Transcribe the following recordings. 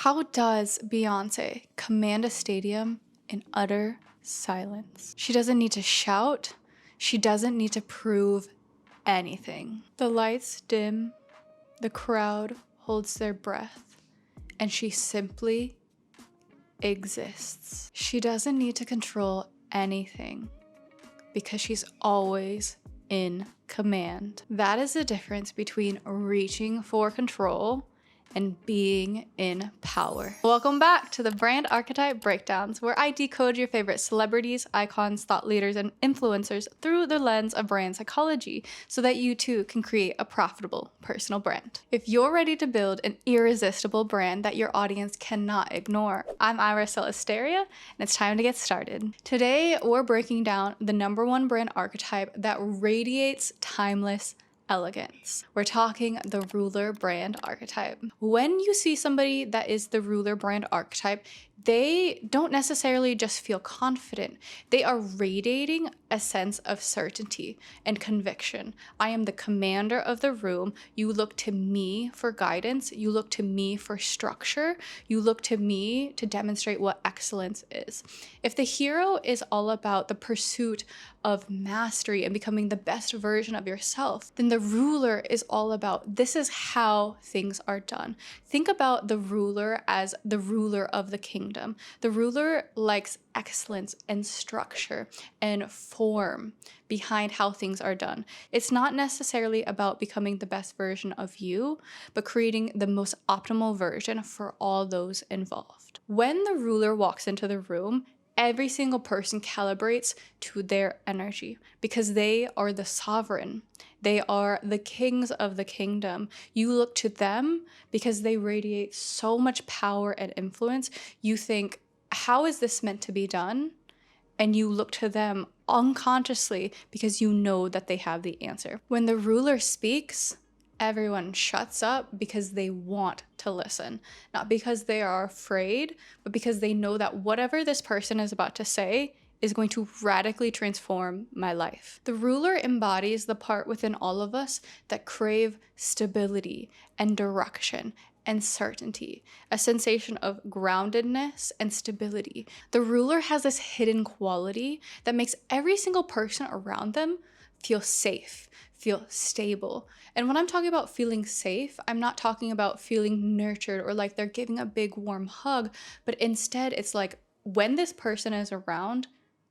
How does Beyoncé command a stadium in utter silence? She doesn't need to shout. She doesn't need to prove anything. The lights dim, the crowd holds their breath, and she simply exists. She doesn't need to control anything because she's always in command. That is the difference between reaching for control and being in power. Welcome back to the Brand Archetype Breakdowns, where I decode your favorite celebrities, icons, thought leaders, and influencers through the lens of brand psychology so that you too can create a profitable personal brand. If you're ready to build an irresistible brand that your audience cannot ignore, I'm Iris Celisteria, and it's time to get started. Today, we're breaking down the #1 brand archetype that radiates timeless elegance. We're talking the Ruler Brand Archetype. When you see somebody that is the Ruler Brand Archetype, they don't necessarily just feel confident. They are radiating a sense of certainty and conviction. I am the commander of the room. You look to me for guidance. You look to me for structure. You look to me to demonstrate what excellence is. If the hero is all about the pursuit of mastery and becoming the best version of yourself, then the ruler is all about this is how things are done. Think about the ruler as the ruler of the kingdom. The ruler likes excellence and structure and form behind how things are done. It's not necessarily about becoming the best version of you, but creating the most optimal version for all those involved. When the ruler walks into the room, every single person calibrates to their energy because they are the sovereign. They are the kings of the kingdom. You look to them because they radiate so much power and influence. You think, how is this meant to be done? And you look to them unconsciously because you know that they have the answer. When the ruler speaks, everyone shuts up because they want to listen. Not because they are afraid, but because they know that whatever this person is about to say is going to radically transform my life. The ruler embodies the part within all of us that crave stability and direction and certainty, a sensation of groundedness and stability. The ruler has this hidden quality that makes every single person around them feel safe, feel stable. And when I'm talking about feeling safe, I'm not talking about feeling nurtured or like they're giving a big warm hug, but instead it's like when this person is around,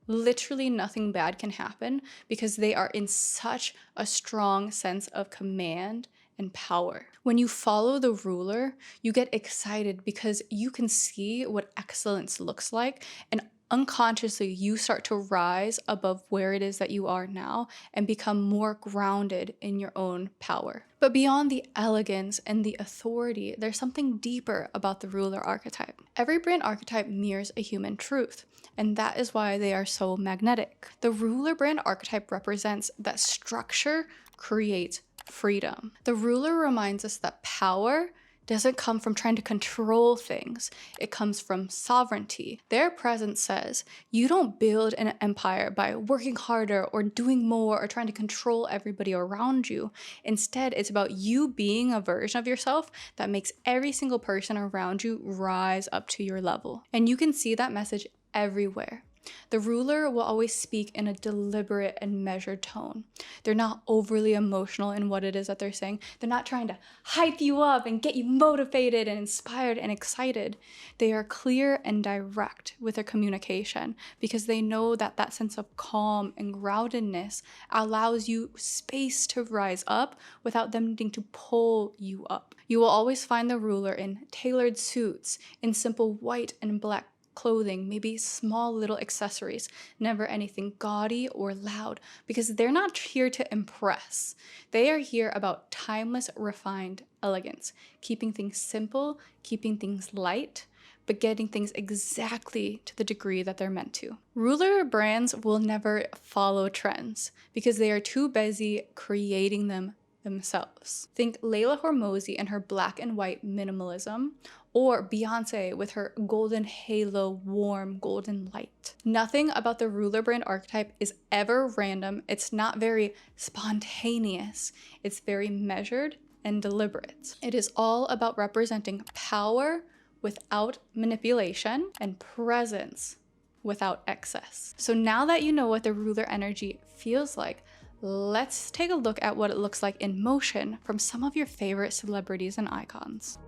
literally nothing bad can happen because they are in such a strong sense of command and power. When you follow the ruler, you get excited because you can see what excellence looks like, and unconsciously you start to rise above where it is that you are now and become more grounded in your own power. But beyond the elegance and the authority, there's something deeper about the ruler archetype. Every brand archetype mirrors a human truth, and that is why they are so magnetic. The ruler brand archetype represents that structure creates freedom. The ruler reminds us that power doesn't come from trying to control things. It comes from sovereignty. Their presence says, you don't build an empire by working harder or doing more or trying to control everybody around you. Instead, it's about you being a version of yourself that makes every single person around you rise up to your level. And you can see that message everywhere. The ruler will always speak in a deliberate and measured tone. They're not overly emotional in what it is that they're saying. They're not trying to hype you up and get you motivated and inspired and excited. They are clear and direct with their communication because they know that that sense of calm and groundedness allows you space to rise up without them needing to pull you up. You will always find the ruler in tailored suits, in simple white and black clothing, maybe small little accessories, never anything gaudy or loud, because they're not here to impress. They are here about timeless, refined elegance, keeping things simple, keeping things light, but getting things exactly to the degree that they're meant to. Ruler brands will never follow trends because they are too busy creating them themselves. Think Layla Hormozi and her black and white minimalism, or Beyoncé with her golden halo, warm golden light. Nothing about the ruler brand archetype is ever random. It's not very spontaneous. It's very measured and deliberate. It is all about representing power without manipulation, and presence without excess. So now that you know what the ruler energy feels like, let's take a look at what it looks like in motion from some of your favorite celebrities and icons.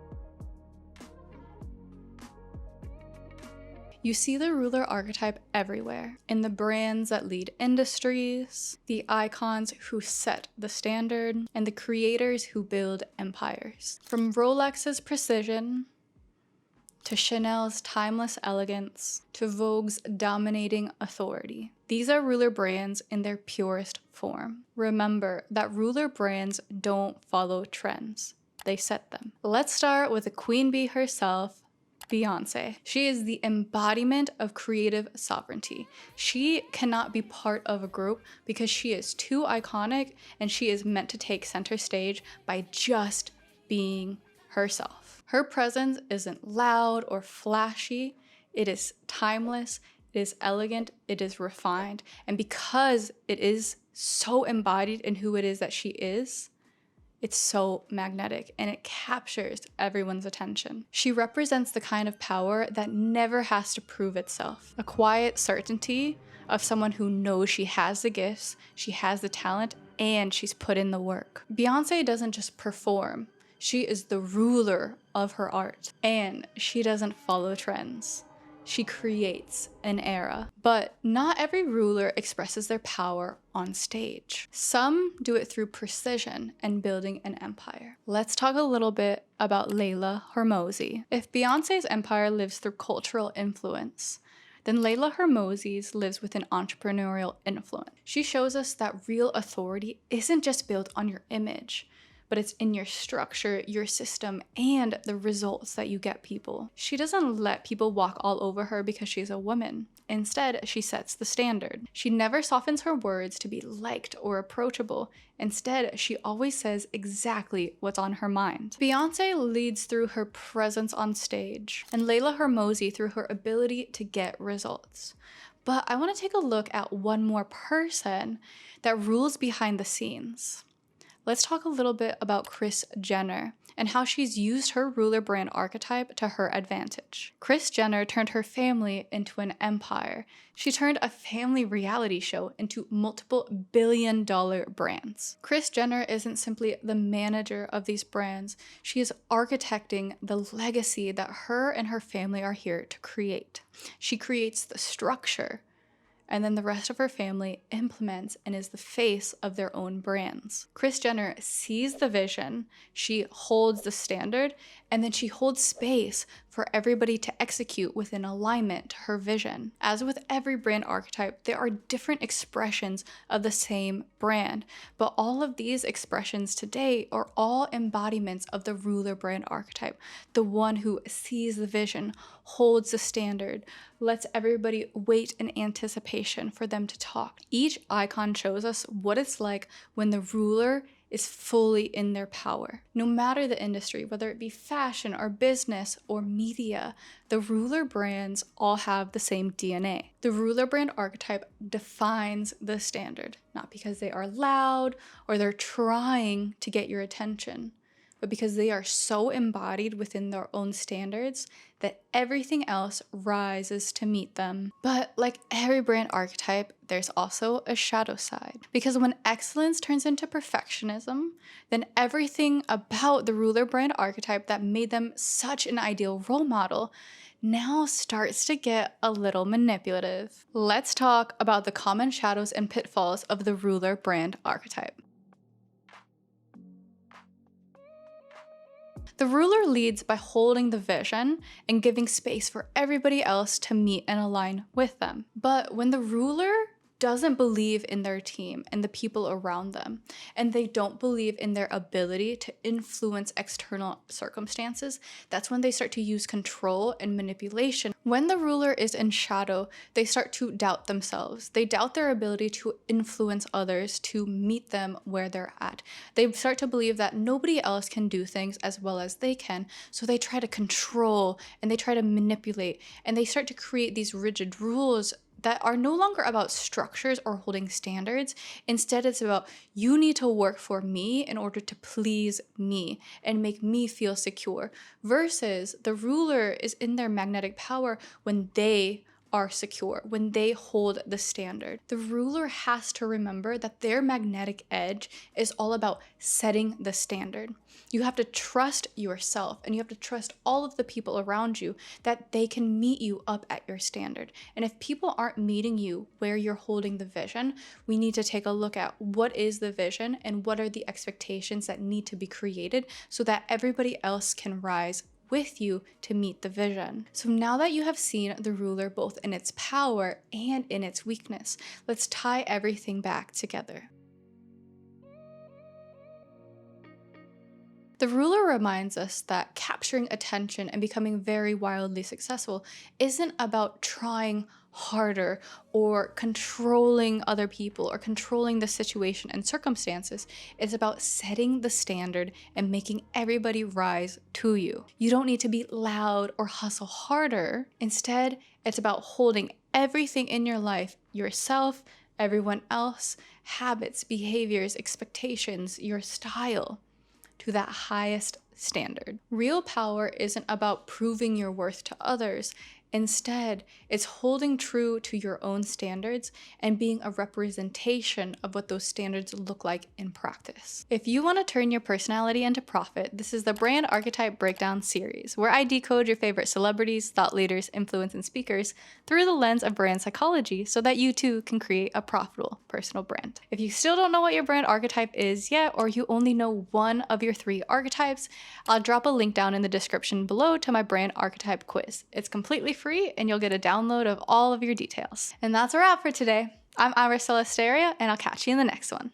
You see the ruler archetype everywhere, in the brands that lead industries, the icons who set the standard, and the creators who build empires. From Rolex's precision, to Chanel's timeless elegance, to Vogue's dominating authority. These are ruler brands in their purest form. Remember that ruler brands don't follow trends, they set them. Let's start with the queen bee herself, Beyoncé. She is the embodiment of creative sovereignty. She cannot be part of a group because she is too iconic, and she is meant to take center stage by just being herself. Her presence isn't loud or flashy. It is timeless, it is elegant, it is refined. And because it is so embodied in who it is that she is, it's so magnetic and it captures everyone's attention. She represents the kind of power that never has to prove itself. A quiet certainty of someone who knows she has the gifts, she has the talent, and she's put in the work. Beyoncé doesn't just perform. She is the ruler of her art, and she doesn't follow trends. She creates an era. But not every ruler expresses their power on stage. Some do it through precision and building an empire. Let's talk a little bit about Leila Hormozi. If Beyoncé's empire lives through cultural influence, then Leila Hormozi's lives with an entrepreneurial influence. She shows us that real authority isn't just built on your image, but it's in your structure, your system, and the results that you get people. She doesn't let people walk all over her because she's a woman. Instead, she sets the standard. She never softens her words to be liked or approachable. Instead, she always says exactly what's on her mind. Beyoncé leads through her presence on stage, and Leila Hormozi through her ability to get results. But I want to take a look at one more person that rules behind the scenes. Let's talk a little bit about Kris Jenner and how she's used her ruler brand archetype to her advantage. Kris Jenner turned her family into an empire. She turned a family reality show into multiple billion-dollar brands. Kris Jenner isn't simply the manager of these brands, she is architecting the legacy that her and her family are here to create. She creates the structure, and then the rest of her family implements and is the face of their own brands. Kris Jenner sees the vision, she holds the standard, and then she holds space for everybody to execute within alignment to her vision. As with every brand archetype, there are different expressions of the same brand, but all of these expressions today are all embodiments of the ruler brand archetype, the one who sees the vision, holds the standard, lets everybody wait in anticipation for them to talk. Each icon shows us what it's like when the ruler is fully in their power. No matter the industry, whether it be fashion or business or media, the ruler brands all have the same DNA. The ruler brand archetype defines the standard, not because they are loud or they're trying to get your attention, but because they are so embodied within their own standards that everything else rises to meet them. But like every brand archetype, there's also a shadow side. Because when excellence turns into perfectionism, then everything about the ruler brand archetype that made them such an ideal role model now starts to get a little manipulative. Let's talk about the common shadows and pitfalls of the ruler brand archetype. The ruler leads by holding the vision and giving space for everybody else to meet and align with them. But when the ruler doesn't believe in their team and the people around them, and they don't believe in their ability to influence external circumstances, that's when they start to use control and manipulation. When the ruler is in shadow, they start to doubt themselves. They doubt their ability to influence others, to meet them where they're at. They start to believe that nobody else can do things as well as they can, so they try to control and they try to manipulate, and they start to create these rigid rules that are no longer about structures or holding standards. Instead, it's about you need to work for me in order to please me and make me feel secure. Versus the ruler is in their magnetic power when they are secure, when they hold the standard. The ruler has to remember that their magnetic edge is all about setting the standard. You have to trust yourself and you have to trust all of the people around you that they can meet you up at your standard. And if people aren't meeting you where you're holding the vision, we need to take a look at what is the vision and what are the expectations that need to be created so that everybody else can rise with you to meet the vision. So now that you have seen the ruler both in its power and in its weakness, let's tie everything back together. The ruler reminds us that capturing attention and becoming very wildly successful isn't about trying harder or controlling other people or controlling the situation and circumstances. It's about setting the standard and making everybody rise to you. You don't need to be loud or hustle harder. Instead, it's about holding everything in your life, yourself, everyone else, habits, behaviors, expectations, your style, to that highest standard. Real power isn't about proving your worth to others. Instead, it's holding true to your own standards and being a representation of what those standards look like in practice. If you want to turn your personality into profit, this is the Brand Archetype Breakdown series, where I decode your favorite celebrities, thought leaders, influence, and speakers through the lens of brand psychology so that you too can create a profitable personal brand. If you still don't know what your brand archetype is yet, or you only know one of your 3 archetypes, I'll drop a link down in the description below to my brand archetype quiz. It's completely free and you'll get a download of all of your details. And that's a wrap for today. I'm Iris Celesteria and I'll catch you in the next one.